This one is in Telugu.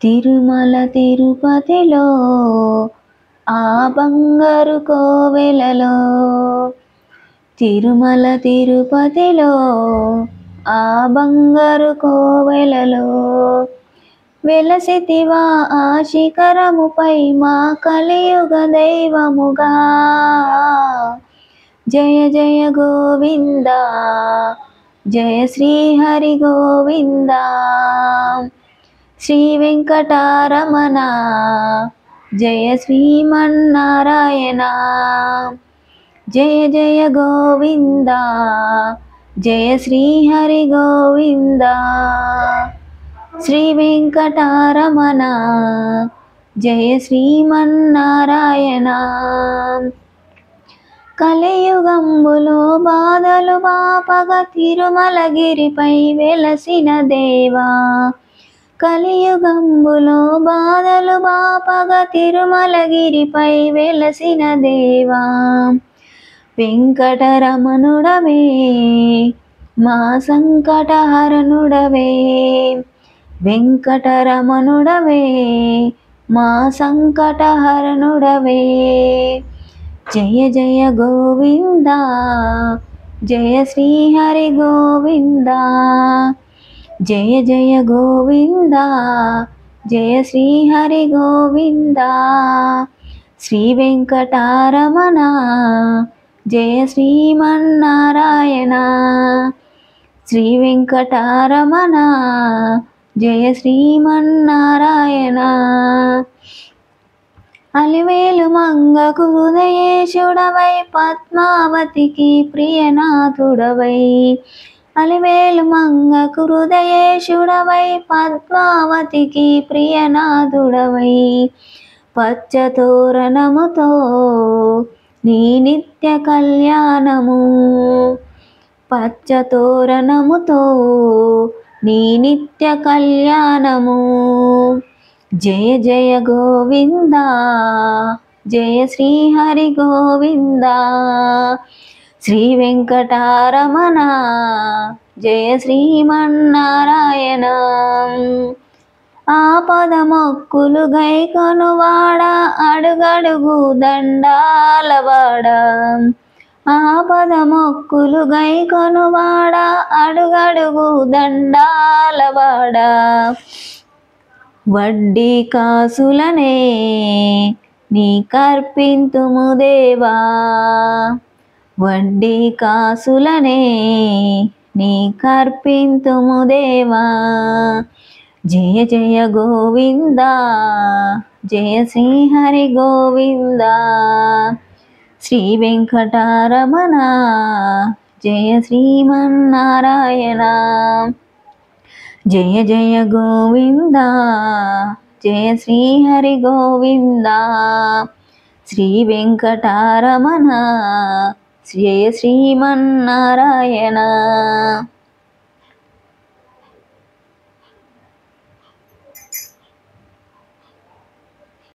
తిరుమల తిరుపతిలో ఆ బంగారు కోవెలలో, తిరుమల తిరుపతిలో ఆ బంగారు కోవెలలో, వెలసితివా ఆ శిఖరముపై మా కలియుగ దైవముగా. జయ జయ గోవింద, జయ శ్రీ హరి గోవింద. శ్రీ వెంకటరమణ, జయ శ్రీమన్నారాయణ. జయ జయ గోవింద, జయ శ్రీ హరి గోవింద. శ్రీ వెంకటరమణ, జయ శ్రీమన్నారాయణ. కలియుగంబులో బాధలు బాపగ తిరుమలగిరిపై వెలసిన దేవా. కలియుగంబులో బాధలు బాపగ తిరుమలగిరిపై వెలసిన దేవా. వెంకటరమణుడవే మా సంకటహరణుడవే, వెంకటరమణుడవే మా సంకటహరణుడవే. జయ జయ గోవింద, జయ శ్రీ హరి గోవింద. జయ జయ గోవింద, జయ శ్రీ హరి గోవింద. శ్రీ వెంకటరమణ, జయ శ్రీమన్నారాయణ. శ్రీ వెంకటరమణ, జయ శ్రీమన్నారాయణ. అలివేలు మంగకు హృదయేశుడవై పద్మావతికి ప్రియనాథుడవై. అలివేలు మంగకు హృదయేశుడవై పద్మావతికి ప్రియనాథుడవై. పచ్చతోరణముతో నీ నిత్య కళ్యాణము, పచ్చతోరణముతో నీ నిత్య కళ్యాణము. జయ జయ గోవింద, జయ శ్రీ హరి గోవింద. శ్రీ వెంకటరమణ, జయ శ్రీమన్నారాయణ. ఆపద మొక్కులు గైకొనువాడ, అడుగడుగు దండాలవాడ. ఆపద మొక్కులు గైకొనువాడ, అడుగడుగు దండాలవాడ. వడ్డీ కాసులనే నీకర్పింతుము దేవా. వడ్డీ కాసులనే నీకర్పింతుము దేవా. జయ జయ గోవింద, జయ శ్రీ హరి గోవింద. శ్రీ వెంకటరమణ, జయ శ్రీమన్నారాయణ. జయ జయ గోవింద, జయ శ్రీ హరి గోవింద. శ్రీ వెంకటరమణ, జయ శ్రీమన్నారాయణ.